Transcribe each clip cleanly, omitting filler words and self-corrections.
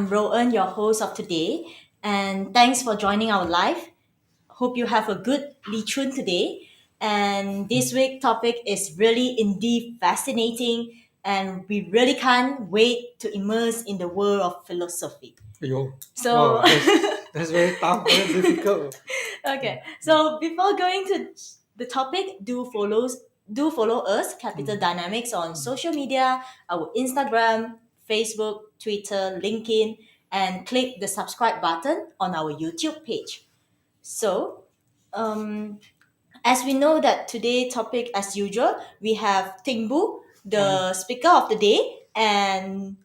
I'm Rowan, your host of today, and thanks for joining our live. Hope you have a good tune today. And this week topic is really indeed fascinating, and we really can't wait to immerse in the world of philosophy. Yo. So, Oh, that's very tough, very difficult. okay. So before going to the topic, do follow us, Capital Dynamics, on social media, our Instagram, Facebook, Twitter, LinkedIn, and click the subscribe button on our YouTube page. So, um, as we know that today topic, as usual, we have Teng Boo, the speaker of the day, and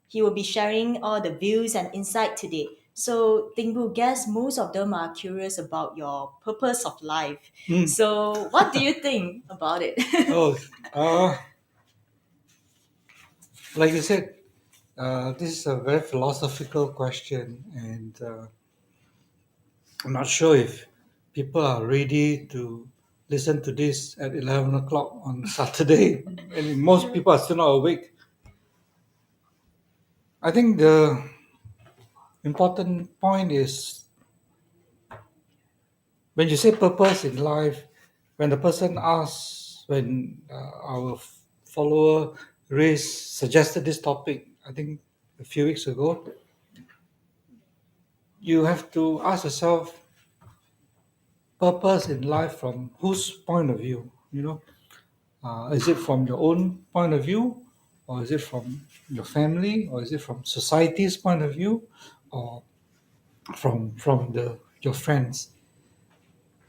he will be sharing all the views and insight today. So Teng Boo, guess most of them are curious about your purpose of life. Mm. So what do you think about it? Oh, uh, like you said, this is a very philosophical question, and I'm not sure if people are ready to listen to this at 11 o'clock on Saturday. And most people are still not awake. I think the important point is when you say purpose in life, when the person asks, when our follower suggested this topic, I think a few weeks ago, you have to ask yourself, purpose in life from whose point of view? Is it from your own point of view, or is it from your family, or is it from society's point of view, or from the your friends?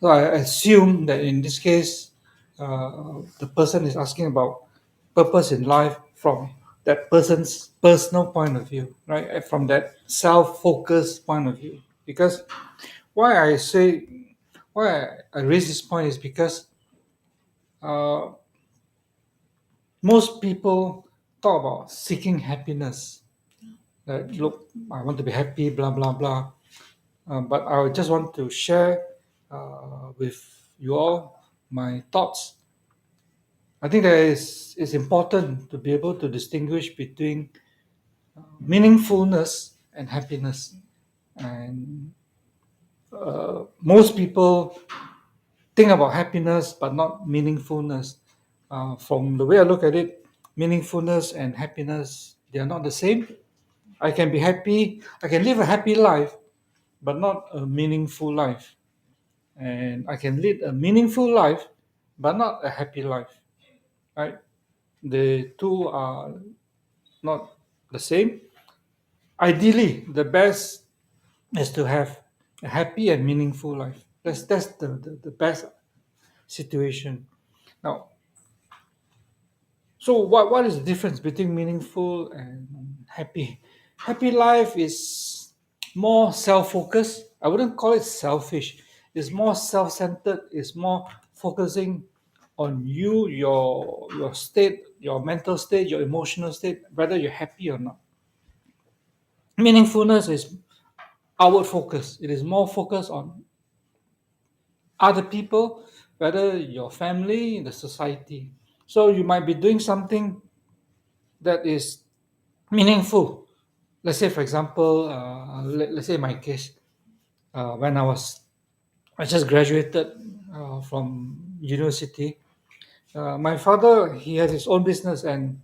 So I assume that in this case, the person is asking about purpose in life from that person's personal point of view, right? From that self-focused point of view. Because why I say why I raise this point is because uh, most people talk about seeking happiness. That look, I want to be happy, blah blah blah. But I just want to share with you all my thoughts. I think that it's important to be able to distinguish between meaningfulness and happiness. And most people think about happiness but not meaningfulness. From the way I look at it, meaningfulness and happiness, they are not the same. I can be happy, I can live a happy life, but not a meaningful life. And I can lead a meaningful life, but not a happy life. Right? The two are not the same. Ideally, the best is to have a happy and meaningful life. That's the best situation. Now, so what is the difference between meaningful and happy? Happy life is more self-focused. I wouldn't call it selfish. It's more self-centered. It's more focusing on you, your state, your mental state, your emotional state, whether you're happy or not. Meaningfulness is outward focus. It is more focused on other people, whether your family, the society. So you might be doing something that is meaningful. Let's say, for example, let's say my case, when I just graduated from university. My father, he has his own business, and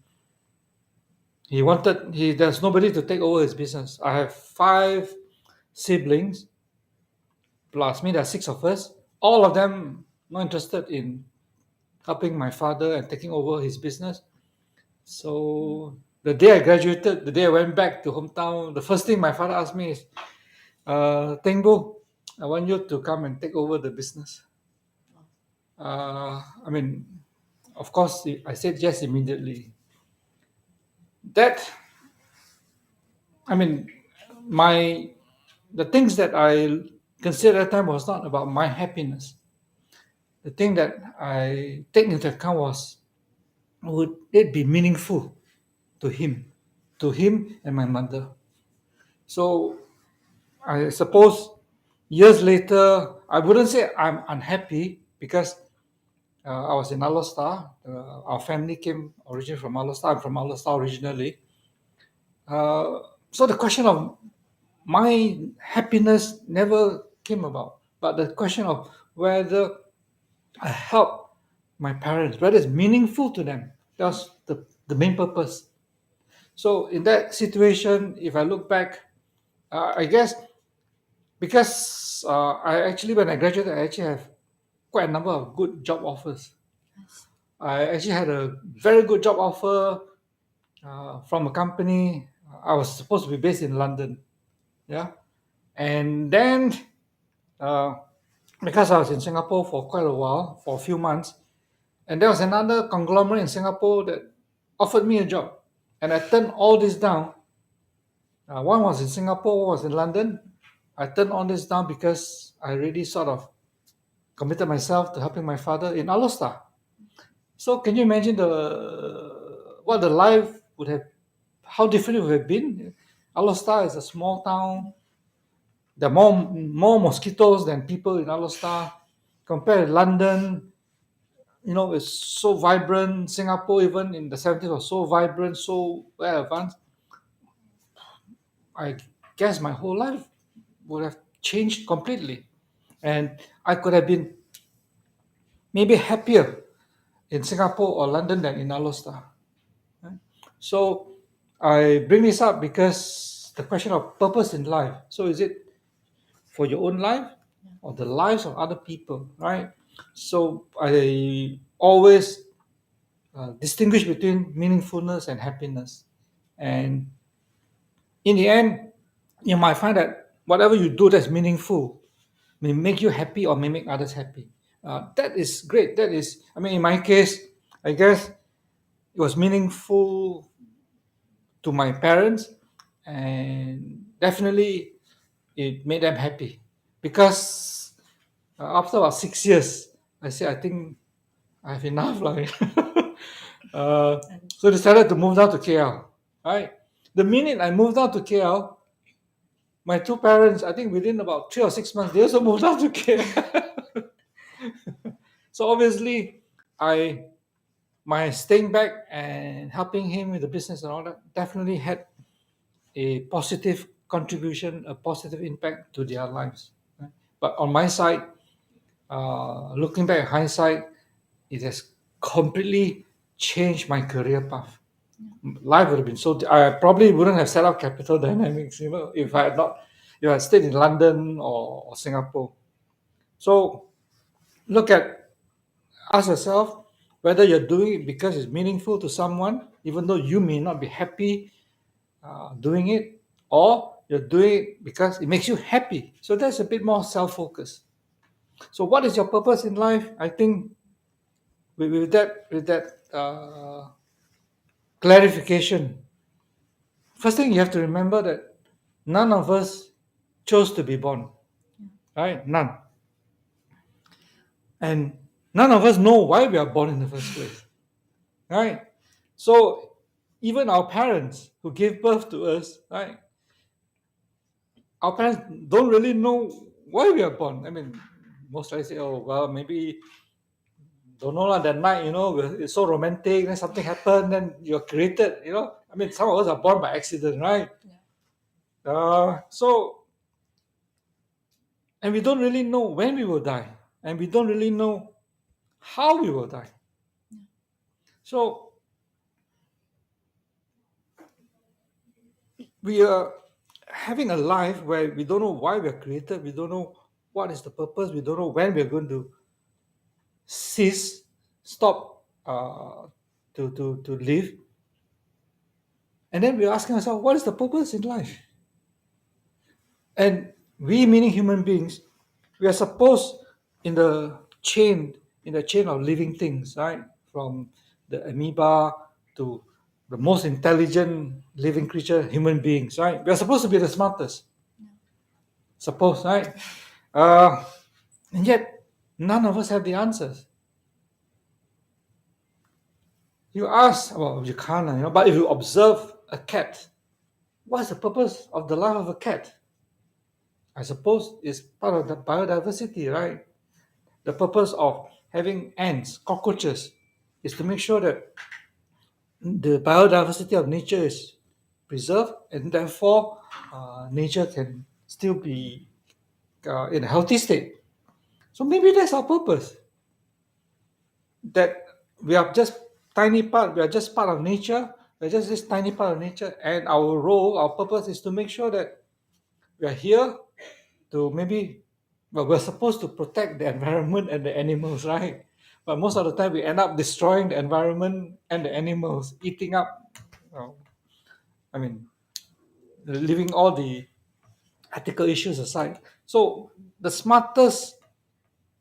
there's nobody to take over his business. I have five siblings plus me. There are six of us. All of them not interested in helping my father and taking over his business. So the day I graduated, the day I went back to hometown, the first thing my father asked me is, Teng Boo, I want you to come and take over the business. I mean, of course, I said yes immediately. That, I mean, my the things that I considered at the time was not about my happiness. The thing that I take into account was, would it be meaningful to him and my mother? So I suppose years later, I wouldn't say I'm unhappy because I was in Alostar. Our family came originally from Alostar. I'm from Alostar originally. So the question of my happiness never came about, but the question of whether I help my parents, whether it's meaningful to them, that's the main purpose. So in that situation, if I look back, I guess because I actually, when I graduated, I actually have quite a number of good job offers. I actually had a very good job offer from a company. I was supposed to be based in London, yeah, and then uh, because I was in Singapore for quite a while, for a few months, and there was another conglomerate in Singapore that offered me a job, and I turned all this down. One was in Singapore, one was in London. I turned all this down because I really sort of committed myself to helping my father in Alostar. So can you imagine what the life would have, how different it would have been? Alostar is a small town. There are more mosquitoes than people in Alostar. Compared to London, it's so vibrant. Singapore, even in the 70s, was so vibrant, so well advanced. I guess my whole life would have changed completely. And I could have been maybe happier in Singapore or London than in Alostar. Right? So I bring this up because the question of purpose in life. So is it for your own life or the lives of other people, right? So I always distinguish between meaningfulness and happiness. And in the end, you might find that whatever you do that's meaningful may make you happy or may make others happy. That is great. That is, I mean, in my case, I guess it was meaningful to my parents, and definitely it made them happy because after about 6 years, I said, I think I have enough. Like, so decided to move down to KL. Right, the minute I moved down to KL, my two parents, I think within about 3 or 6 months, they also moved down to KL. So obviously, I my staying back and helping him with the business and all that definitely had a positive contribution, a positive impact to their lives. Right? But on my side, looking back at hindsight, it has completely changed my career path. Life would have been so. I probably wouldn't have set up Capital Dynamics, if I had not, if I had stayed in London or Singapore. So look at ask yourself whether you're doing it because it's meaningful to someone, even though you may not be happy doing it, or you're doing it because it makes you happy. So that's a bit more self-focused. So what is your purpose in life? I think with that clarification, first thing you have to remember that none of us chose to be born, right? None, and none of us know why we are born in the first place, right? So even our parents who gave birth to us, right? Our parents don't really know why we are born. I mean, most likely say, "Oh, well, maybe don't know lah. That night, it's so romantic. Then something happened. Then you're created. I mean, some of us are born by accident, right? So, and we don't really know when we will die, and we don't really know how we will die. So we are having a life where we don't know why we are created. We don't know what is the purpose. We don't know when we are going to cease, stop to live. And then we're asking ourselves, what is the purpose in life? And we, meaning human beings, we are supposed in the chain of living things, right? From the amoeba to the most intelligent living creature, human beings, right? We are supposed to be the smartest, suppose, right? Uh, and yet, none of us have the answers. You ask, well, you can't, but if you observe a cat, what's the purpose of the life of a cat? I suppose it's part of the biodiversity, right? The purpose of having ants, cockroaches, is to make sure that the biodiversity of nature is preserved, and therefore nature can still be in a healthy state. So maybe that's our purpose. That we are just tiny part. We are just part of nature. We're just this tiny part of nature, and our role, our purpose, is to make sure that we are here to maybe. Well, we're supposed to protect the environment and the animals, right? But most of the time, we end up destroying the environment and the animals, eating up. Uh, I mean, leaving all the ethical issues aside. So the smartest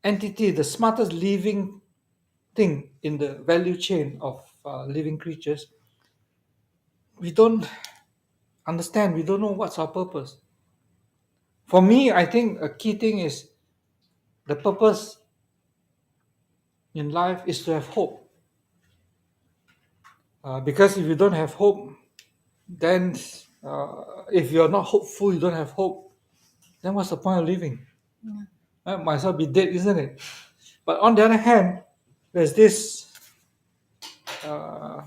entity, the smartest living thing in the value chain of living creatures, we don't understand, we don't know what's our purpose. For me, I think a key thing is the purpose in life is to have hope. Because if you don't have hope, then if you're not hopeful, you don't have hope, then what's the point of living? Might as well be dead, isn't it? But on the other hand, there's this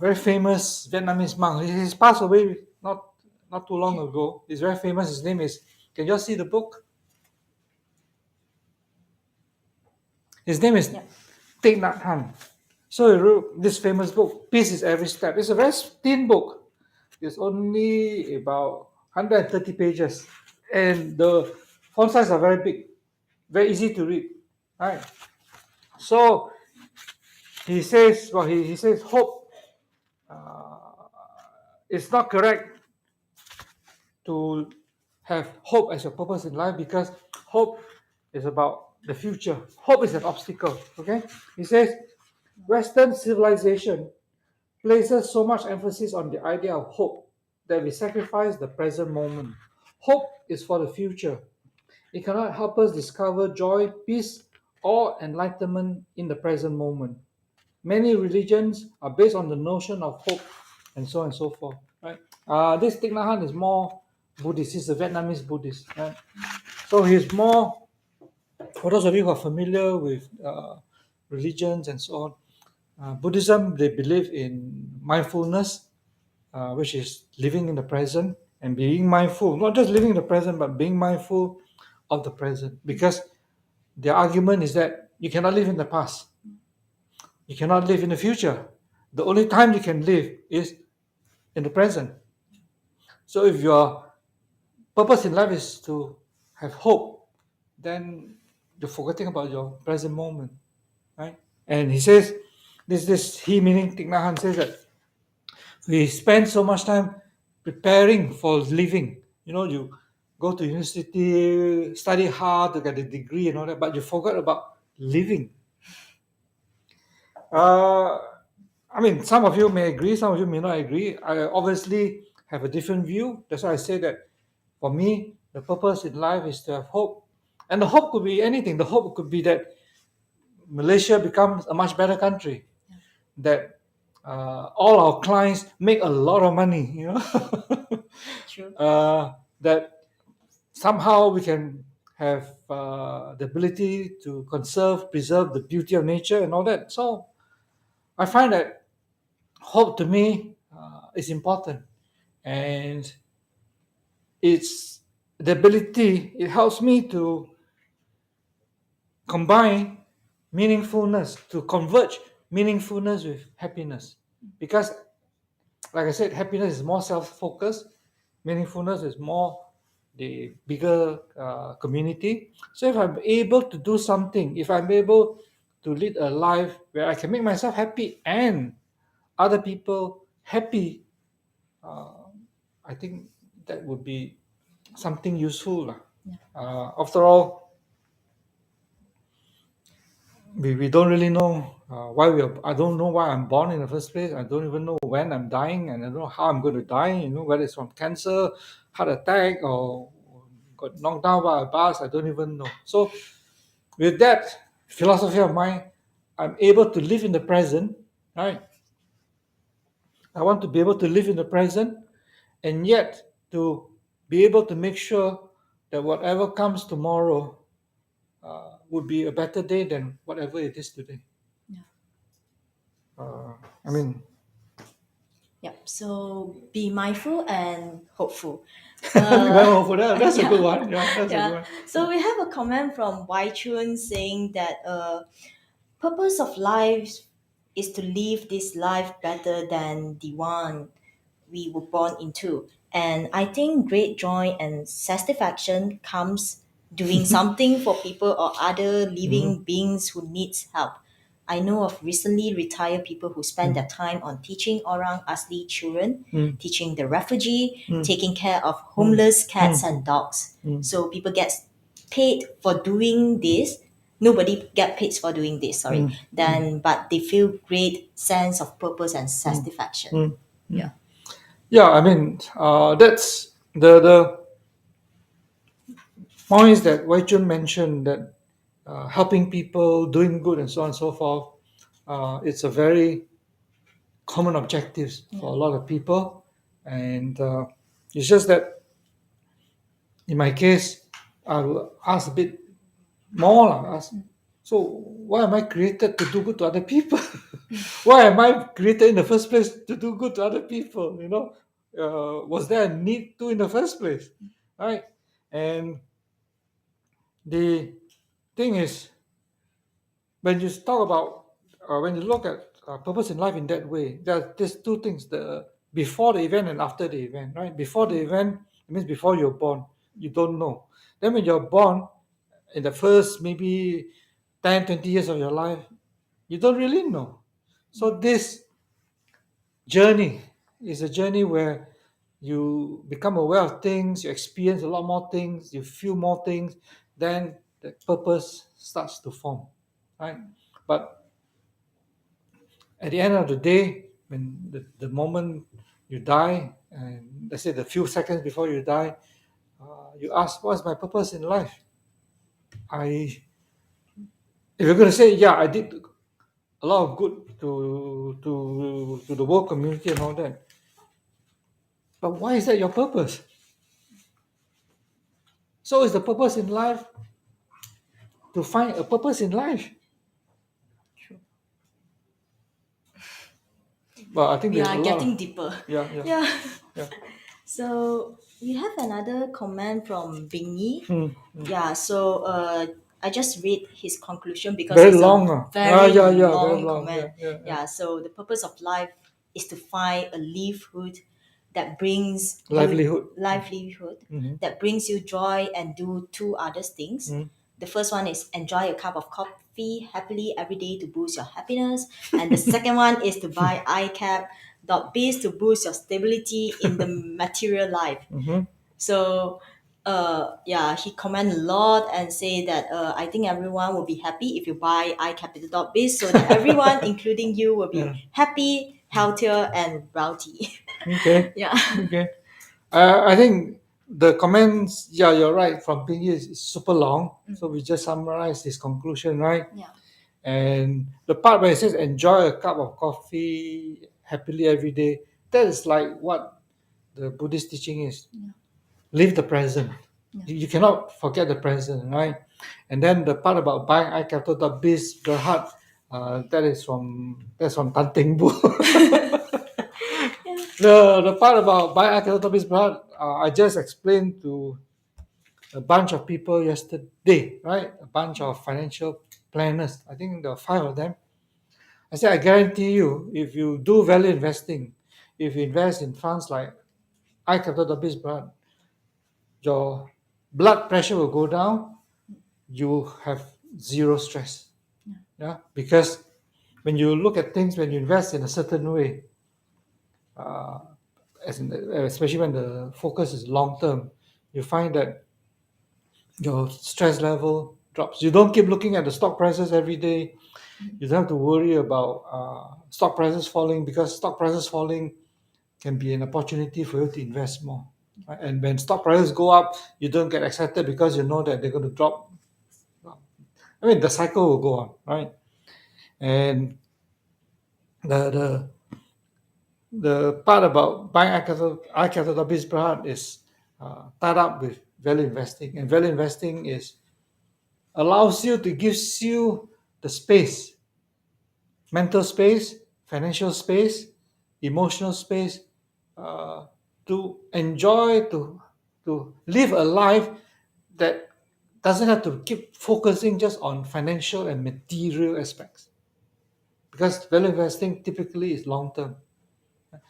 very famous Vietnamese monk. He's passed away not too long ago. He's very famous. His name is. Can you all see the book? His name is Thich Nhat Hanh. So he wrote this famous book, Peace is Every Step. It's a very thin book. It's only about 130 pages. And the font size are very big, very easy to read. Right. So he says, well, he says hope is not correct to have hope as your purpose in life, because hope is about the future. Hope is an obstacle. Okay? He says Western civilization places so much emphasis on the idea of hope that we sacrifice the present moment. Hope is for the future. It cannot help us discover joy, peace, or enlightenment in the present moment. Many religions are based on the notion of hope, and so on and so forth. Right? This Thich Nhat Hanh is more Buddhist. He's a Vietnamese Buddhist. Right? So he's more. For those of you who are familiar with religions and so on, Buddhism, they believe in mindfulness, which is living in the present and being mindful. Not just living in the present, but being mindful of the present. Because their argument is that you cannot live in the past. You cannot live in the future. The only time you can live is in the present. So if your purpose in life is to have hope, then you're forgetting about your present moment, right? And he says, this he meaning Thich Nhat Hanh says that we spend so much time preparing for living. You go to university, study hard to get a degree and all that, but you forgot about living. Uh, I mean, some of you may agree, some of you may not agree. I obviously have a different view. That's why I say that for me, the purpose in life is to have hope. And the hope could be anything. The hope could be that Malaysia becomes a much better country, that all our clients make a lot of money, True. that somehow we can have the ability to conserve, preserve the beauty of nature and all that. So I find that hope to me is important, and it's the ability. It helps me to combine meaningfulness, to converge meaningfulness with happiness, because, like I said, happiness is more self-focused, meaningfulness is more the bigger community. So if I'm able to do something, if I'm able to lead a life where I can make myself happy and other people happy, uh, I think that would be something useful lah. After all, we don't really know why I don't know why I'm born in the first place. I don't even know when I'm dying, and I don't know how I'm going to die. Whether it's from cancer, heart attack, or got knocked down by a bus. I don't even know. So with that philosophy of mine, I'm able to live in the present. Right? I want to be able to live in the present, and yet to be able to make sure that whatever comes tomorrow would be a better day than whatever it is today. Yeah. I mean, Yep. So be mindful and hopeful. Well, for that, that's a good Yeah, one. Yeah, that's a good yeah. one. So we have a comment from Wai Chun saying that purpose of life is to live this life better than the one we were born into. And I think great joy and satisfaction comes doing something for people or other living Mhm. beings who needs help. I know of recently retired people who spend their time on teaching orang asli children, Mm, teaching the refugee, mm, taking care of mm, homeless cats mm, and dogs. mm, So people get paid for doing this. Nobody get paid for doing this, sorry. mm, mm, Then but they feel great sense of purpose and mm, satisfaction. mm, Yeah. mm. Yeah, I mean, that's the points that Wei Chun mentioned, that helping people, doing good, and so on and so forth. It's a very common objectives Yeah. for a lot of people, and it's just that in my case, I will ask a bit more. Ask, so why am I created to do good to other people? Why am I created in the first place to do good to other people? Was there a need to in the first place, right? And the thing is, when you talk about when you look at purpose in life in that way, there's two things: the before the event and after the event, right? Before the event, it means before you're born, you don't know. Then when you're born, in the first maybe 10, 20 years of your life, you don't really know. So this journey is a journey where you become aware of things, you experience a lot more things, you feel more things, then the purpose starts to form, right? But at the end of the day, when the moment you die, and let's say the few seconds before you die, you ask, what's my purpose in life? I, if you're going to say, yeah, I did a lot of good to the world community and all that, but why is that your purpose? So is the purpose in life to find a purpose in life? True. Well, I think We there's are a lot of, getting deeper. yeah, yeah, Yeah. yeah. So we have another comment from Bingy. Hmm. Yeah, so I just read his conclusion because Very it's a long. very Yeah, yeah, very long long. Yeah, comment. yeah, yeah. Yeah, so the purpose of life is to find a livelihood that brings you Livelihood. livelihood Mm-hmm. that brings you joy and do two other things. The first one is enjoy a cup of coffee happily every day to boost your happiness. And the second one is to buy iCap.biz to boost your stability in the material life. Mm-hmm. So yeah, he comment a lot and say that I think everyone will be happy if you buy iCapital.biz so that everyone, including you, will Yeah. be happy, healthier, and wealthy. Okay. Yeah. Okay. I think the comments, yeah, you're right, from Pingy is super long. So we just summarize his conclusion, right? Yeah. And the part where it says enjoy a cup of coffee happily every day, that is like what the Buddhist teaching is. Live the present. Yeah. You cannot forget the present, right? And then the part about buying iCapital.biz, the heart, that's from Teng Boo. Yeah. The part about buying iCapital.biz, I just explained to a bunch of people yesterday, right? A bunch of financial planners. I think there were five of them. I said, I guarantee you, if you do value investing, if you invest in funds like iCapital.biz, your blood pressure will go down. You have zero stress. Yeah, because when you look at things, when you invest in a certain way, uh, especially when the focus is long term, you find that your stress level drops. You don't keep looking at the stock prices every day. You don't have to worry about stock prices falling, because stock prices falling can be an opportunity for you to invest more. Right? And when stock prices go up, you don't get excited because you know that they're going to drop. I mean, the cycle will go on, right? And the the the part about buying iCapital Biz is tied up with value investing, and value investing is allows you to gives you the space, mental space, financial space, emotional space, uh, to enjoy, to live a life that doesn't have to keep focusing just on financial and material aspects, because value investing typically is long term.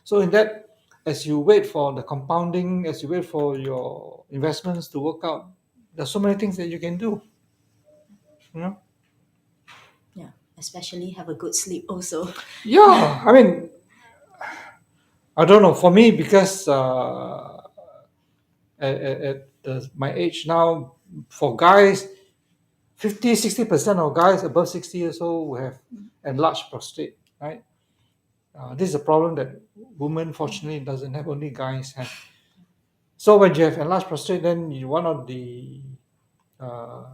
So in that, as you wait for the compounding, as you wait for your investments to work out, there's so many things that you can do. You know? Yeah, especially have a good sleep also. Yeah, I mean, I don't know. For me, because at my age now, for guys, 50-60% of guys above 60 years old will have enlarged prostate, right? This is a problem that women fortunately doesn't have, only guys have. So when you have enlarged prostate, then one of the uh,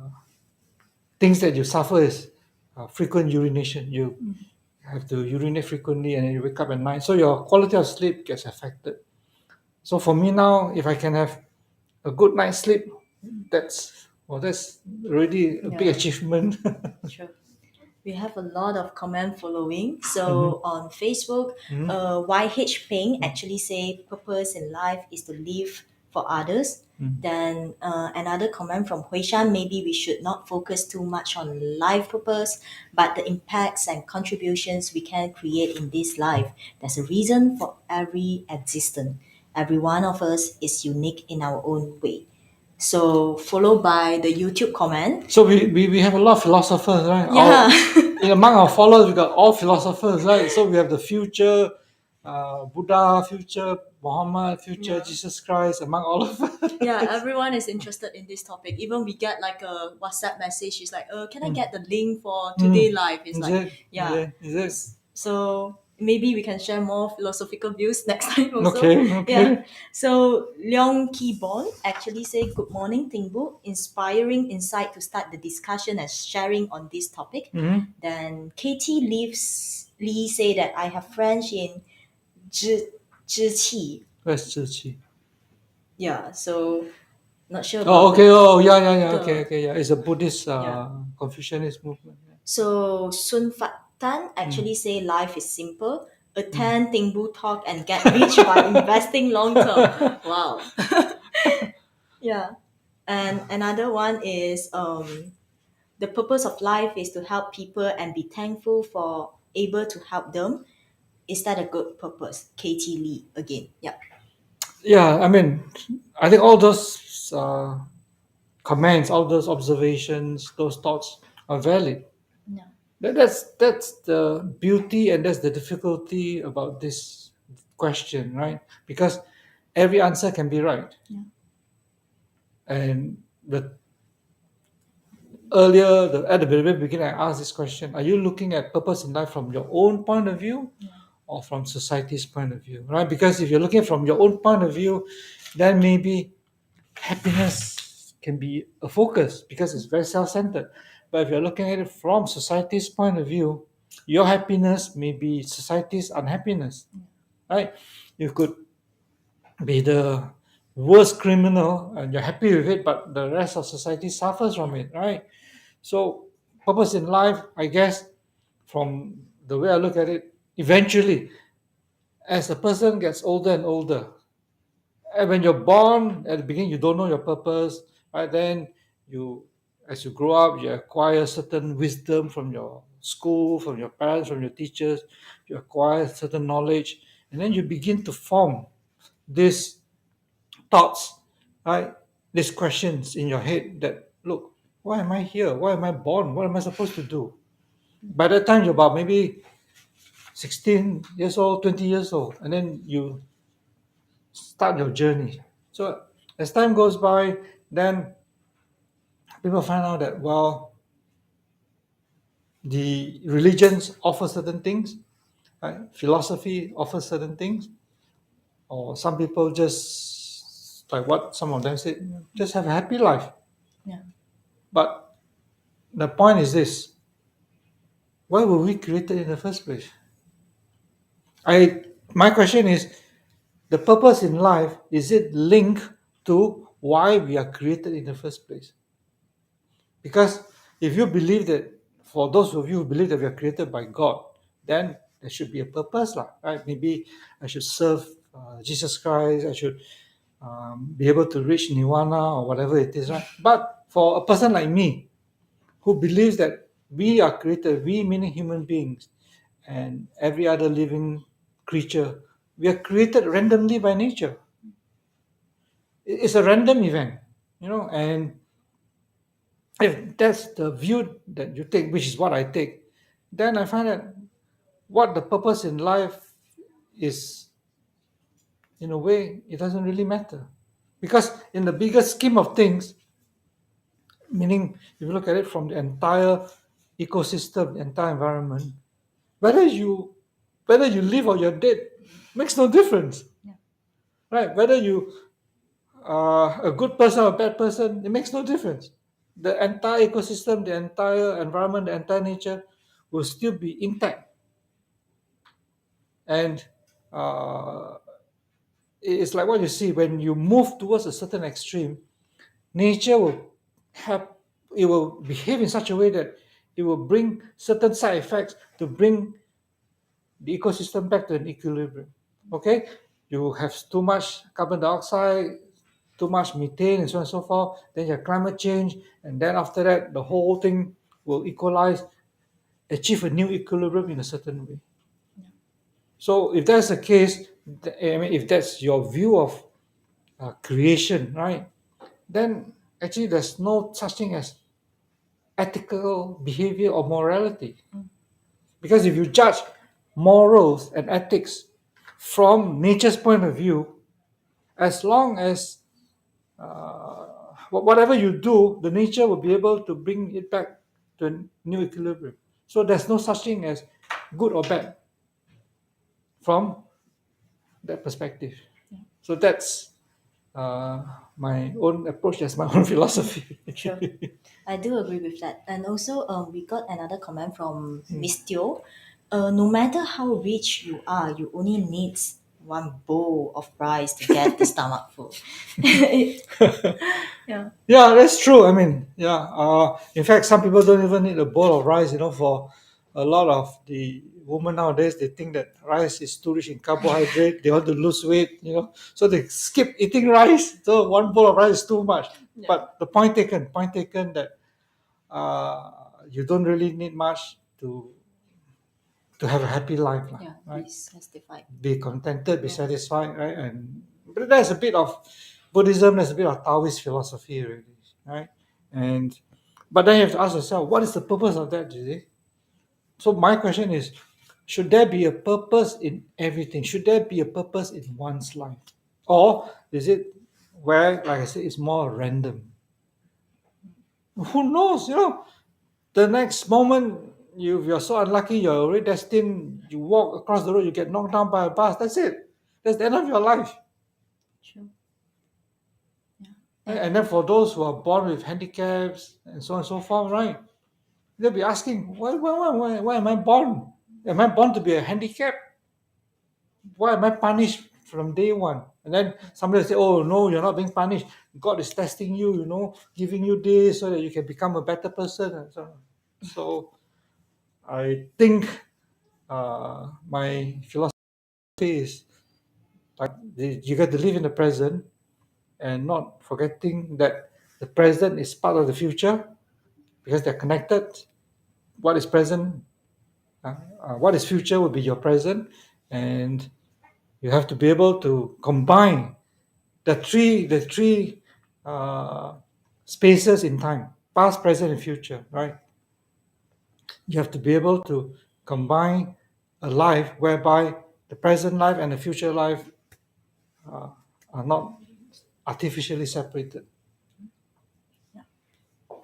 things that you suffer is frequent urination. You have to urinate frequently, and then you wake up at night, so your quality of sleep gets affected. So for me now, if I can have a good night's sleep, that's already a big Yeah, achievement. sure. We have a lot of comment following. Mhm, So on Facebook, mhm, YH Ping actually say purpose in life is to live for others. mhm. Then another comment from Hui Shan, maybe we should not focus too much on life purpose, but the impacts and contributions we can create in this life. There's a reason for every existence. Every one of us is unique in our own way. So followed by the YouTube comment. So we have a lot of philosophers, right? Yeah. Among our followers, we got all philosophers, right? So we have the future Buddha, future Muhammad, future Yeah. Jesus Christ, among all of us. Yeah, everyone is interested in this topic. Even we get like a WhatsApp message. It's like, can I get the link for today Mm. live? It's Is like, it? Is yeah. it? Is it? So maybe we can share more philosophical views next time also. Okay, Yeah. okay. So Leong Ki Bon actually say, good morning, Teng Boo. Inspiring insight to start the discussion and sharing on this topic. Mm-hmm. Then Katie Leaves Lee say that I have friends in Zhi, Where's Zhi? yeah, so not sure Oh, about okay. Oh, yeah, yeah, yeah. Okay, the okay. Yeah, it's a Buddhist, yeah. Confucianist movement. So Sun Fat Tan Mm. actually say life is simple. Mm. Attend Ting Bu talk and get rich by investing long term. Wow. Yeah. And another one is the purpose of life is to help people and be thankful for able to help them. Is that a good purpose? Katie Lee again. Yeah. Yeah, I mean, I think all those comments, all those observations, those thoughts are valid. Yeah. That's the beauty and that's the difficulty about this question, right? Because every answer can be right. Yeah. And at the very beginning, I asked this question: are you looking at purpose in life from your own point of view, Yeah. or from society's point of view, right? Because if you're looking from your own point of view, then maybe happiness can be a focus because it's very self-centered. But if you're looking at it from society's point of view, your happiness may be society's unhappiness, right? You could be the worst criminal and you're happy with it, but the rest of society suffers from it, right? So purpose in life, I guess, from the way I look at it, eventually, as a person gets older and older, and when you're born at the beginning, you don't know your purpose, right? Then you, as you grow up, you acquire certain wisdom from your school, from your parents, from your teachers. You acquire certain knowledge, and then you begin to form these thoughts, right? These questions in your head that look, why am I here? Why am I born? What am I supposed to do? By that time, you're about maybe 16 years old, 20 years old, and then you start your journey. So as time goes by, then people find out that, well, the religions offer certain things, right? Philosophy offers certain things, or some people just, like what some of them said, just have a happy life. Yeah. But the point is this: why were we created in the first place? I My question is, the purpose in life, is it linked to why we are created in the first place? Because if you believe that, for those of you who believe that we are created by God, then there should be a purpose, lah, right? Maybe I should serve Jesus Christ. I should be able to reach nirvana or whatever it is, right? But for a person like me, who believes that we are created, we meaning human beings, and every other living creature, we are created randomly by nature. It's a random event, and if that's the view that you take, which is what I take, then I find that what the purpose in life is, in a way, it doesn't really matter. Because in the bigger scheme of things, meaning if you look at it from the entire ecosystem, the entire environment, whether you whether you live or you're dead makes no difference. Yeah. Right? Whether you are a good person or a bad person, it makes no difference. The entire ecosystem, the entire environment, the entire nature will still be intact. And uh, it's like what you see when you move towards a certain extreme, nature have will behave in such a way that it will bring certain side effects to bring the ecosystem back to an equilibrium. Okay, you have too much carbon dioxide, too much methane, and so on and so forth. Then you have climate change, and then after that, the whole thing will equalize, achieve a new equilibrium in a certain way. So if that's the case, I mean, if that's your view of creation, right? Then actually there's no such thing as ethical behavior or morality. Because if you judge morals and ethics from nature's point of view, as long as whatever you do, the nature will be able to bring it back to a new equilibrium. So there's no such thing as good or bad from that perspective. So that's uh, my own approach. That's my own philosophy. Sure. I do agree with that. And also, we got another comment from Miss Teo. No matter how rich you are, you only need one bowl of rice to get the stomach full. Yeah. Yeah, that's true. I mean, yeah. In fact, some people don't even need a bowl of rice. For a lot of the women nowadays, they think that rice is too rich in carbohydrate. They want to lose weight. So they skip eating rice. So one bowl of rice is too much. Yeah. But the point taken. Point taken that you don't really need much to have a happy life, Yeah, right? be satisfied. Be contented, be Yeah. satisfied, right? And but there's a bit of Buddhism, there's a bit of Taoist philosophy, really, right? And but then you have to ask yourself, what is the purpose of that? You see? So my question is, should there be a purpose in everything? Should there be a purpose in one's life, or is it where, like I said, it's more random? Who knows? The next moment you're so unlucky, you're already destined. You walk across the road, you get knocked down by a bus. That's it. That's the end of your life. True. Yeah. And then for those who are born with handicaps and so on and so forth, right? They'll be asking, why am I born? Am I born to be a handicap? Why am I punished from day one? And then somebody will say, oh, no, you're not being punished. God is testing you, giving you this so that you can become a better person. And so on. So I think my philosophy is like you got to live in the present and not forgetting that the present is part of the future because they're connected. What is present, what is future will be your present, and you have to be able to combine the three uh, spaces in time: past, present, and future. Right? You have to be able to combine a life whereby the present life and the future life are not artificially separated.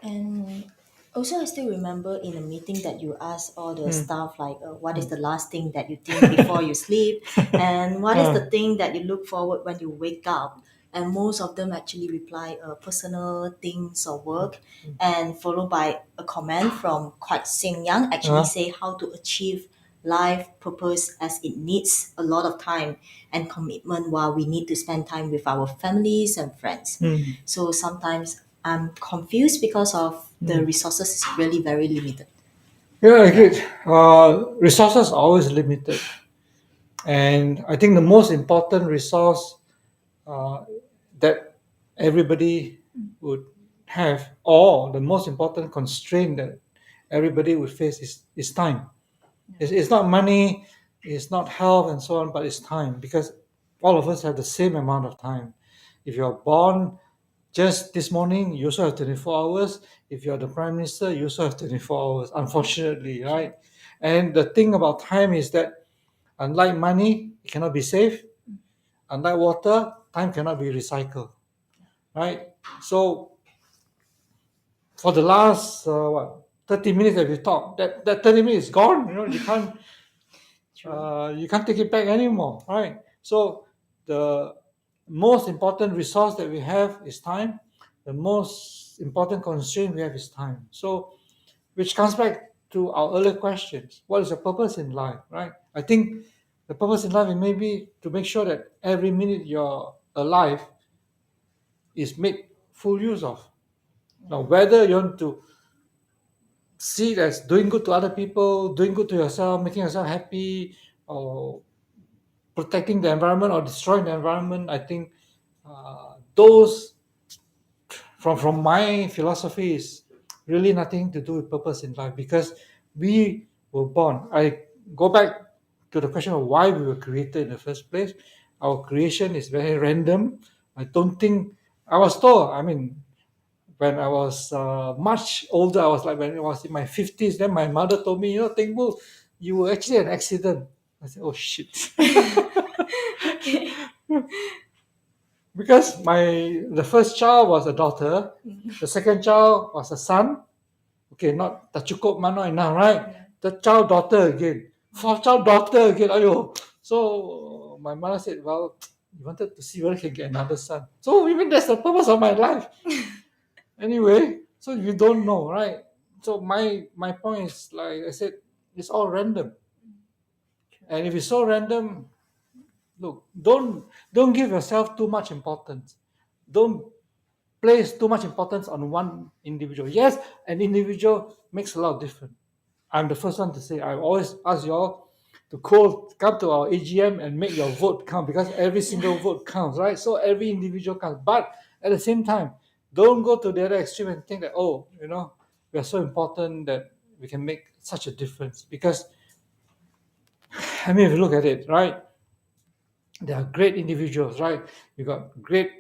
And also, I still remember in a meeting that you asked all the staff, like, what is the last thing that you think before you sleep? And what is the thing that you look forward when you wake up? And most of them actually reply personal things or work, and followed by a comment from quite Sing Yang, actually say how to achieve life purpose as it needs a lot of time and commitment while we need to spend time with our families and friends. So sometimes I'm confused because of the resources is really very limited. Yeah, I Yeah. agree. Resources are always limited, and I think the most important resource uh, that everybody would have, or the most important constraint that everybody would face is time. It's not money, it's not health and so on, but it's time because all of us have the same amount of time. If you're born just this morning, you also have 24 hours. If you're the prime minister, you also have 24 hours, unfortunately, Sure. right? And the thing about time is that unlike money, it cannot be saved. Unlike water, time cannot be recycled, right? So for the last 30 minutes that we talked, that 30 minutes is gone. True. You can't take it back anymore, right? So the most important resource that we have is time. The most important constraint we have is time. So which comes back to our earlier questions: what is your purpose in life, right? I think the purpose in life is maybe to make sure that every minute you're alive is made full use of. Now, whether you want to see it as doing good to other people, doing good to yourself, making yourself happy, or protecting the environment or destroying the environment, I think those from my philosophy is really nothing to do with purpose in life because we were born. I go back to the question of why we were created in the first place. Our creation is very random. I don't think I was told. I mean, when I was much older, I was like when I was in my 50s, then my mother told me, Teng Boo, you were actually an accident. I said, oh shit. Okay. Because the first child was a daughter, the second child was a son. Okay, not tak cukup mana enough, right? The child daughter again, fourth child daughter again. Ayo. So my mother said, well, you wanted to see whether you can get another son. So even that's the purpose of my life. Anyway, so you don't know, right? So my point is like I said, it's all random. And if it's so random, look, don't give yourself too much importance. Don't place too much importance on one individual. Yes, an individual makes a lot of difference. I'm the first one to say I always ask you all to come to our AGM and make your vote count because every single vote counts, right? So every individual counts. But at the same time, don't go to the other extreme and think that, we are so important that we can make such a difference. Because I mean, if you look at it, right, they are great individuals, right? You got great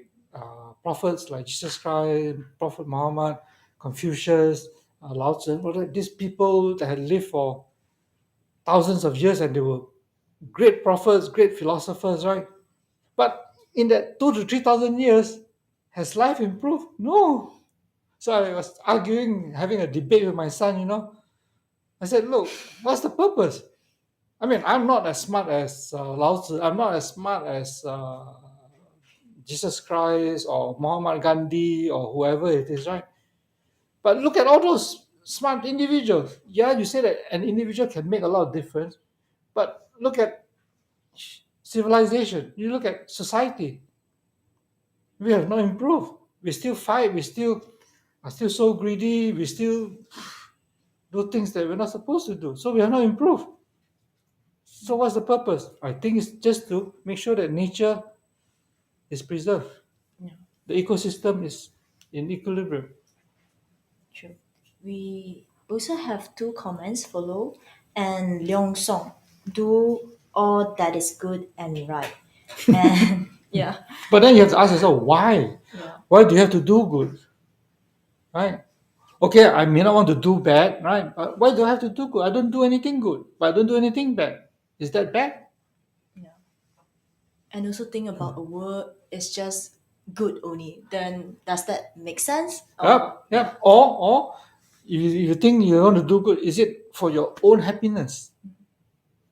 prophets like Jesus Christ, Prophet Muhammad, Confucius, Lao Tzu. All that. These people that had lived for thousands of years and they were great prophets, great philosophers, right? But in that 2 to 3 thousand years, has life improved? No. So I was arguing, having a debate with my son. I said, look, what's the purpose? I mean, I'm not as smart as Lao Tzu. I'm not as smart as Jesus Christ or Muhammad Gandhi or whoever it is, right? But look at all those smart individuals. Yeah, you say that an individual can make a lot of difference, but look at civilization. You look at society. We have not improved. We still fight. We still are still so greedy. We still do things that we're not supposed to do. So we have not improved. So what's the purpose? I think it's just to make sure that nature is preserved. Yeah. The ecosystem is in equilibrium. True. We also have two comments follow and Leong Song. Do all that is good and right. And yeah. But then you have to ask yourself, why? Yeah. Why do you have to do good? Right? Okay, I may not want to do bad, right? But why do I have to do good? I don't do anything good, but I don't do anything bad. Is that bad? Yeah. And also think about a word is just good only. Then does that make sense? Or Yep, yeah. yep. Or you think you want to do good, is it for your own happiness?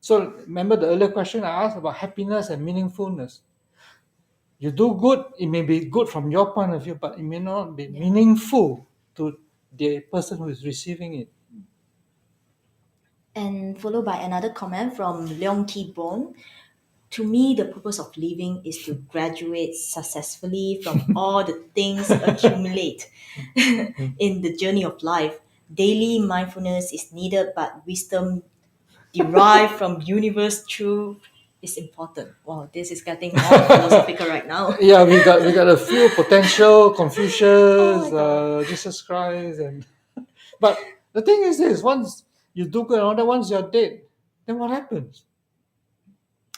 So remember the earlier question I asked about happiness and meaningfulness. You do good, it may be good from your point of view, but it may not be Yeah. meaningful to the person who is receiving it. And followed by another comment from Leong Ki Bon. To me, the purpose of living is to graduate successfully from all the things accumulate in the journey of life. daily mindfulness is needed, but wisdom derived from universe truth is important. Wow, this is getting more philosophical right now. Yeah, we got a few potential Oh Confucius, my god. Jesus Christ, and but the thing is this: once you do good, and once you're dead, then what happens?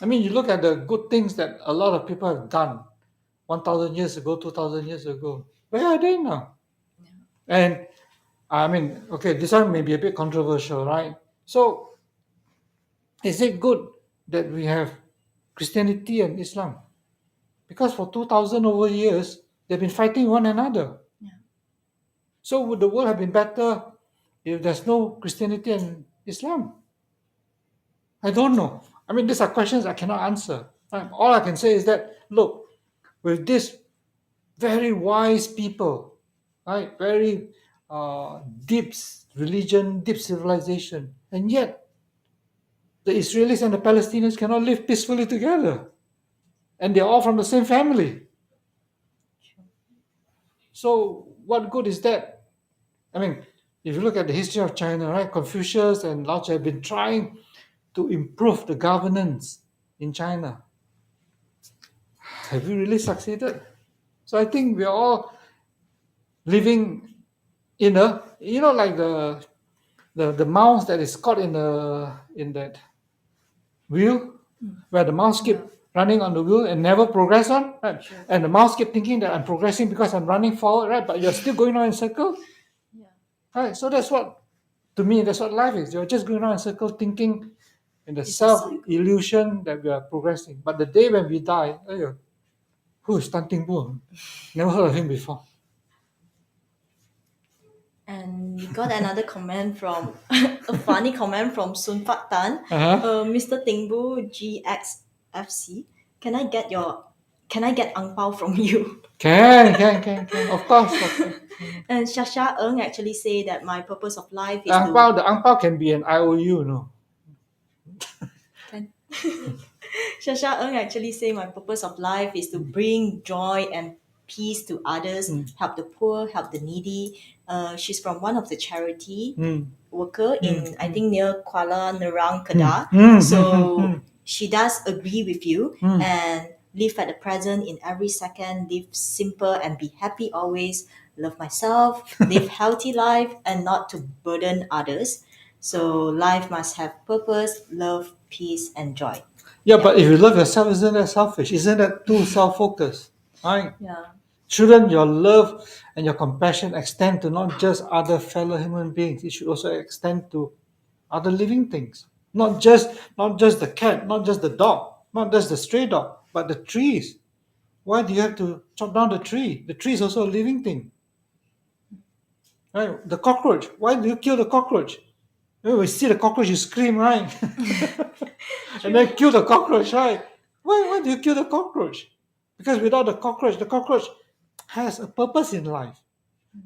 I mean, you look at the good things that a lot of people have done 1,000 years ago, 2,000 years ago. Where are they now? And I mean, okay, this one may be a bit controversial, right? So, is it good that we have Christianity and Islam? Because for 2,000 over years, they've been fighting one another. Yeah. So, would the world have been better if there's no Christianity and Islam? I don't know. I mean, these are questions I cannot answer. Right? All I can say is that, look, with these very wise people, right? Very deep religion, deep civilization, and yet the Israelis and the Palestinians cannot live peacefully together, and they're all from the same family. So what good is that? I mean, if you look at the history of China, right? Confucius and Lao Tzu have been trying to improve the governance in China. Have we really succeeded? So I think we're all living in a, like the mouse that is caught in that wheel, where the mouse keep Yeah. running on the wheel and never progress on, right? Sure. And the mouse keep thinking that I'm progressing because I'm running forward, right? But you're still going on in circle, Yeah. right? So that's what, to me, that's what life is. You're just going around in circle thinking in the It's a self cycle. illusion that we are progressing. But the day when we die, who is Teng Boo? Never heard of him before. And we got another comment from a funny comment from Sun Fat Tan. Uh-huh. Mr. Teng Boo GXFC. Can I get your can I get ang pao from you? Can. Of course, of course. And Shasha Ng actually say that my purpose of life The is ang to pao, can be an IOU, no? can Shasha Ng actually say my purpose of life is to bring joy and peace to others, Mm. help the poor, help the needy. She's from one of the charity Mm. worker Mm. in I think near Kuala Nerang, Mm. Kedah. Mm. So Mm. she does agree with you Mm. and live at the present in every second, live simple and be happy always, love myself, live healthy life and not to burden others. So life must have purpose, love, peace and joy. Yeah, Yeah. but if you love yourself, isn't that selfish? Isn't that too self-focused? Right? Yeah. Shouldn't your love and your compassion extend to not just other fellow human beings? It should also extend to other living things. Not just the cat, not just the dog, not just the stray dog, but the trees. Why do you have to chop down the tree? The tree is also a living thing. Right? The cockroach. Why do you kill the cockroach? When we see the cockroach, you scream, right? And then kill the cockroach, right? Why do you kill the cockroach? Because without the cockroach has a purpose in life.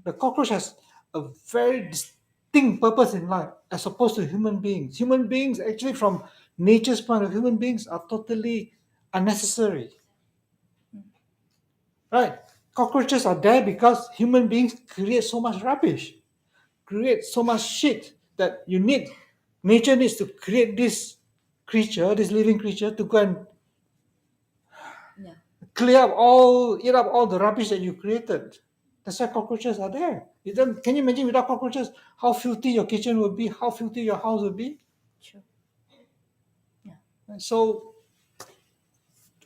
The cockroach has a very distinct purpose in life as opposed to human beings. Human beings, actually, from nature's point of view, human beings are totally unnecessary. Right? Cockroaches are there because human beings create so much rubbish, create so much shit that you need. Nature needs to create this creature, this living creature, to go and Yeah. eat up all the rubbish that you created. That's why cockroaches are there. Can you imagine without cockroaches how filthy your kitchen would be, how filthy your house would be? Sure. Yeah. And so,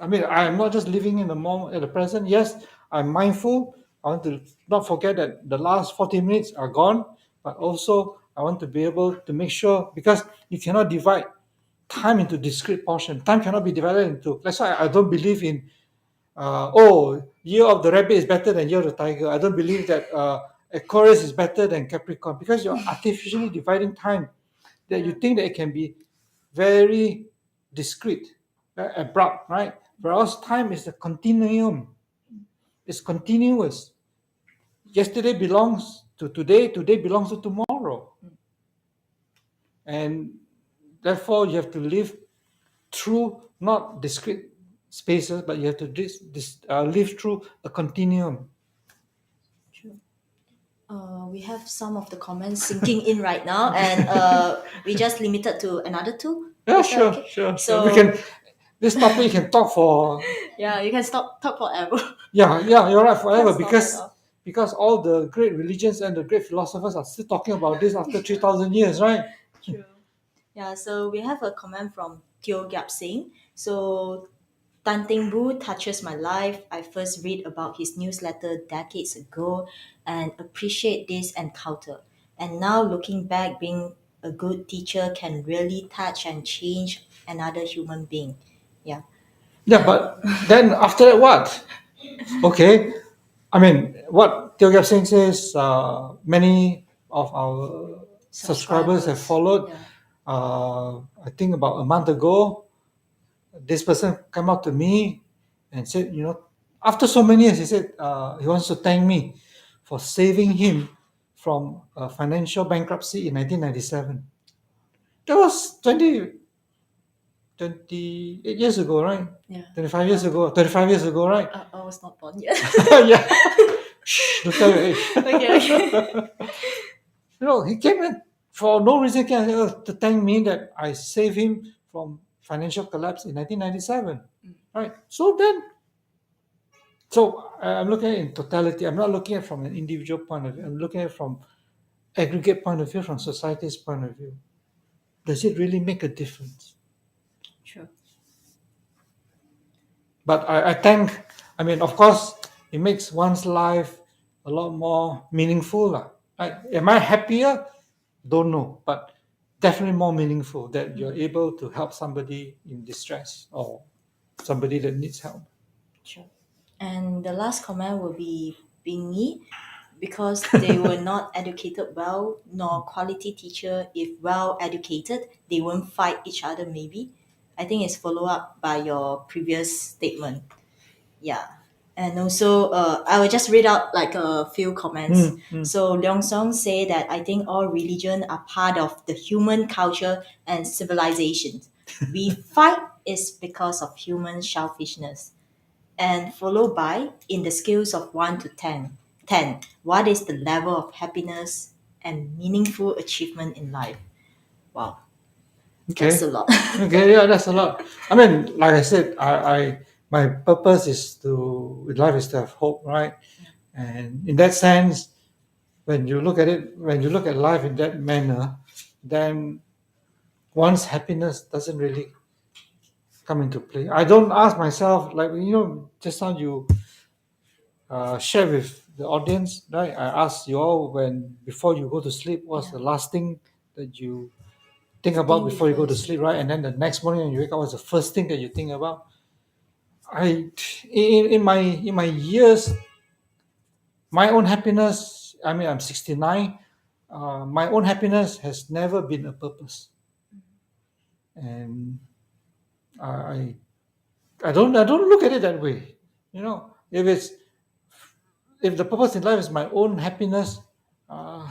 I mean, I'm not just living in the moment, at the present. Yes, I'm mindful. I want to not forget that the last 40 minutes are gone, but also I want to be able to make sure, because you cannot divide time into discrete portion. Time cannot be divided into. That's why I don't believe in year of the rabbit is better than year of the tiger. I don't believe that Aquarius is better than Capricorn, because you're artificially dividing time that you Yeah. think that it can be very discrete, abrupt, right? Whereas time is a continuum, it's continuous. Yesterday belongs to today, today belongs to tomorrow. And therefore, you have to live through not discrete spaces, but you have to live through a continuum. True. We have some of the comments sinking in right now, and we just limited to another two. Yeah, Is that sure, okay? sure, sure. We So can. This topic can talk for. yeah, you can stop talk forever. Yeah, yeah, you're right. Can't Forever, stop at all. because all the great religions and the great philosophers are still talking about this after 3,000 years, right? True. Yeah, so we have a comment from Teo Gyap Singh. So Teng Boo touches my life. I first read about his newsletter decades ago and appreciate this encounter. And now looking back, being a good teacher can really touch and change another human being. Yeah. Yeah, but then after that, what? Okay, I mean, what Teo Gap Singh says, many of our subscribers have Subscribers. followed. Yeah. I think about a month ago, this person came up to me and said, after so many years, he said he wants to thank me for saving him from financial bankruptcy in 1997. That was 28 years ago, right? Yeah. 25 years ago, 35 years ago, right? I was not born yet. Yeah. Shh, don't tell your age. Okay, okay. He came in for no reason to thank me that I saved him from financial collapse in 1997. Right. I'm looking at it in totality. I'm not looking at it from an individual point of view. I'm looking at it from aggregate point of view, from society's point of view. Does it really make a difference? Sure. But I mean, of course, it makes one's life a lot more meaningful. Right? Am I happier? Don't know. But definitely more meaningful that you're able to help somebody in distress or somebody that needs help. Sure. And the last comment will be Bingy, because they were not educated well, nor quality teacher. If well educated, they won't fight each other. Maybe, I think it's follow up by your previous statement. Yeah. And also, I will just read out like a few comments. So Leong Song say that I think all religion are part of the human culture and civilization. We fight is because of human selfishness. And followed by in the scales of 1 to 10. 10. What is the level of happiness and meaningful achievement in life? Wow, that's a Okay. lot. Okay, yeah, that's a lot. I mean, like I said, I my purpose is with life is to have hope, right? And in that sense, when you look at life in that manner, then one's happiness doesn't really come into play. I don't ask myself, like, just how you share with the audience, right? I ask you all, when before you go to sleep, what's the Yeah. last thing that you think about Think before you before go you to sleep, sleep. right? And then the next morning when you wake up, what's the first thing that you think about? I in my years, my own happiness. I mean, I'm 69. My own happiness has never been a purpose, and I I don't look at it that way. If the purpose in life is my own happiness, uh,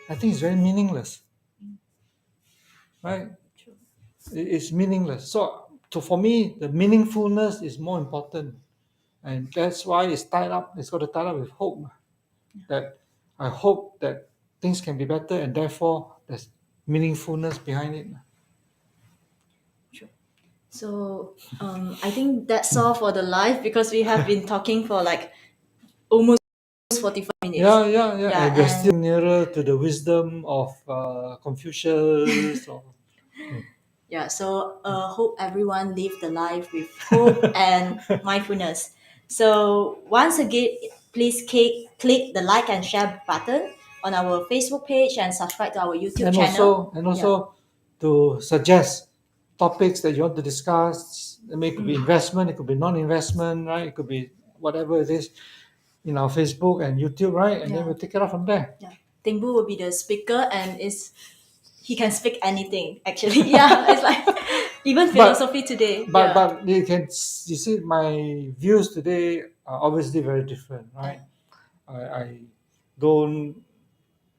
I think it's very meaningless, right? True. It's meaningless. For me, the meaningfulness is more important, and that's why it's tied up. It's got to tie up with hope. That I hope that things can be better, and therefore there's meaningfulness behind it. True. So I think that's all for the live, because we have been talking for like almost 45 minutes. Yeah, yeah, yeah. Yeah, And we're and still nearer to the wisdom of Confucius. yeah, so hope everyone live the life with hope and mindfulness. So once again, please click the like and share button on our Facebook page and subscribe to our YouTube and channel. also and Yeah, also to suggest topics that you want to discuss. I mean, it could be investment, it could be non-investment, right? It could be whatever it is in our Facebook and YouTube, right? And then yeah, we'll take it off from there. yeah. Teng Boo will be the speaker, and he can speak anything actually. Yeah, it's like even But philosophy today. but Yeah, but you see my views today are obviously very different, right? I don't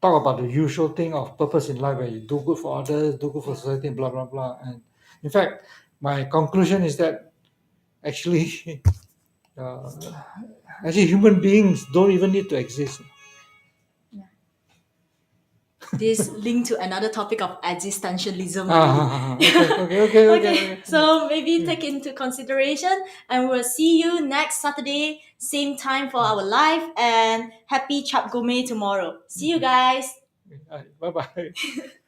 talk about the usual thing of purpose in life where you do good for others, do good for society, and blah blah blah. And in fact, my conclusion is that actually, uh, human beings don't even need to exist. yeah. this linked to another topic of existentialism already. Okay, okay, okay, okay, Okay, okay. so maybe Yeah. take into consideration, and we'll see you next Saturday, same time for our live, and happy Chap Gourmet tomorrow. See you guys. Bye bye.